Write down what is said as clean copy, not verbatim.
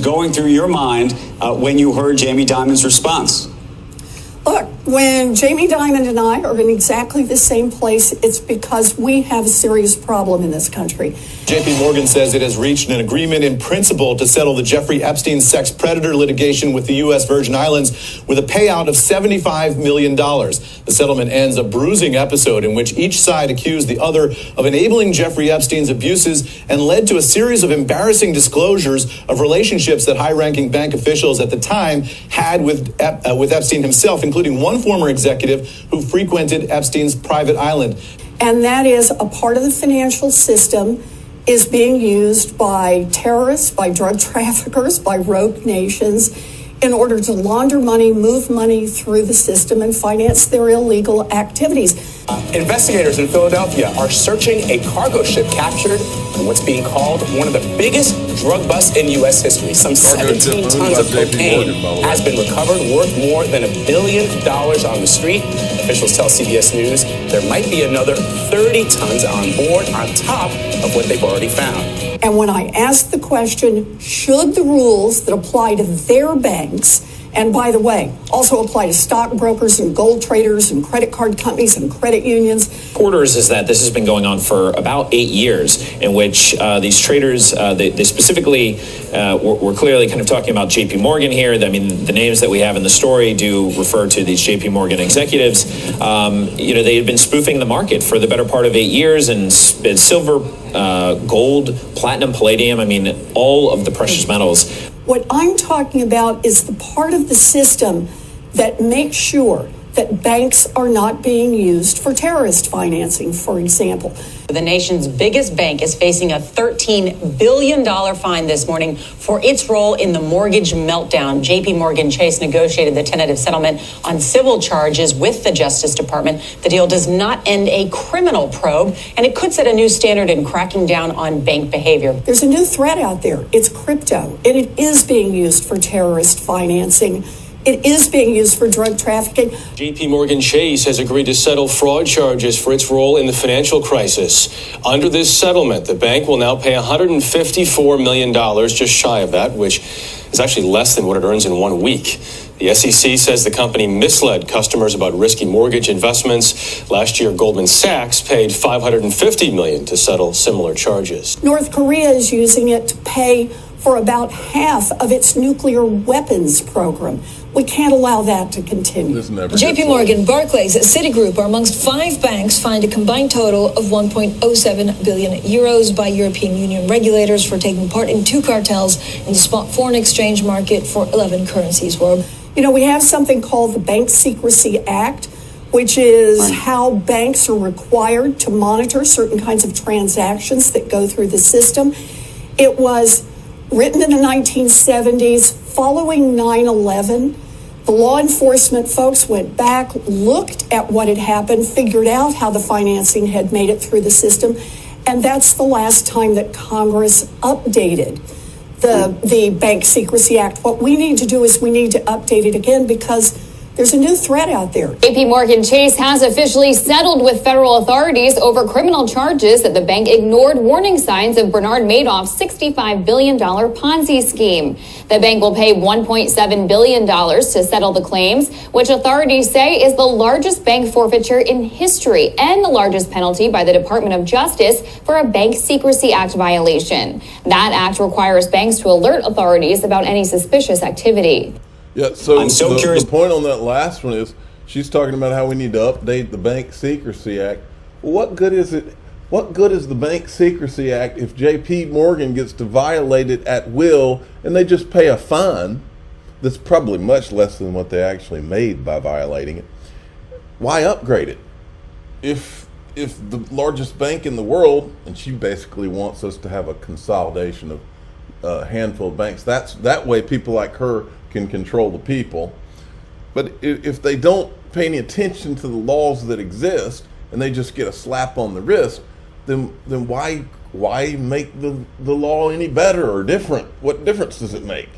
going through your mind when you heard Jamie Dimon's response? Look, when Jamie Dimon and I are in exactly the same place, it's because we have a serious problem in this country. JP Morgan says it has reached an agreement in principle to settle the Jeffrey Epstein sex predator litigation with the U.S. Virgin Islands with a payout of $75 million. The settlement ends a bruising episode in which each side accused the other of enabling Jeffrey Epstein's abuses and led to a series of embarrassing disclosures of relationships that high-ranking bank officials at the time had with Epstein himself, including one former executive who frequented Epstein's private island. And that is a part of the financial system is being used by terrorists, by drug traffickers, by rogue nations in order to launder money, move money through the system and finance their illegal activities. Investigators in Philadelphia are searching a cargo ship captured in what's being called one of the biggest drug busts in U.S. history. Some 17 tons of cocaine has been recovered, worth more than $1 billion on the street. Officials tell CBS News there might be another 30 tons on board on top of what they've already found. And when I asked the question, should the rules that apply to their banks, and by the way, also apply to stockbrokers and gold traders and credit card companies and credit unions. Reporters is that this has been going on for about 8 years, in which these traders, they specifically were clearly kind of talking about JP Morgan here. I mean, the names that we have in the story do refer to these JP Morgan executives. They had been spoofing the market for the better part of 8 years, and silver, gold, platinum, palladium, I mean, all of the precious metals. What I'm talking about is the part of the system that makes sure that banks are not being used for terrorist financing, for example. The nation's biggest bank is facing a $13 billion fine this morning for its role in the mortgage meltdown. JP Morgan Chase negotiated the tentative settlement on civil charges with the Justice Department. The deal does not end a criminal probe, and it could set a new standard in cracking down on bank behavior. There's a new threat out there. It's crypto, and it is being used for terrorist financing. It is being used for drug trafficking. JP Morgan Chase has agreed to settle fraud charges for its role in the financial crisis. Under this settlement, the bank will now pay $154 million, just shy of that, which is actually less than what it earns in 1 week. The SEC says the company misled customers about risky mortgage investments. Last year, Goldman Sachs paid $550 million to settle similar charges. North Korea is using it to pay for about half of its nuclear weapons program. We can't allow that to continue. JP Morgan, Barclays, Citigroup are amongst 5 banks fined a combined total of 1.07 billion euros by European Union regulators for taking part in 2 cartels in the spot foreign exchange market for 11 currencies. You know, we have something called the Bank Secrecy Act, which is how banks are required to monitor certain kinds of transactions that go through the system. It was written in the 1970s, following 9/11. The law enforcement folks went back, looked at what had happened, figured out how the financing had made it through the system, and that's the last time that Congress updated the Bank Secrecy Act. What we need to do is we need to update it again because there's a new threat out there. JP Morgan Chase has officially settled with federal authorities over criminal charges that the bank ignored warning signs of Bernard Madoff's $65 billion Ponzi scheme. The bank will pay $1.7 billion to settle the claims, which authorities say is the largest bank forfeiture in history and the largest penalty by the Department of Justice for a Bank Secrecy Act violation. That act requires banks to alert authorities about any suspicious activity. Yeah, so I'm so curious. The point on that last one is she's talking about how we need to update the Bank Secrecy Act. Well, what good is it? What good is the Bank Secrecy Act if JP Morgan gets to violate it at will and they just pay a fine that's probably much less than what they actually made by violating it? Why upgrade it? If the largest bank in the world, and she basically wants us to have a consolidation of a handful of banks, that way people like her can control the people. But if they don't pay any attention to the laws that exist and they just get a slap on the wrist, then why make the law any better or different? What difference does it make?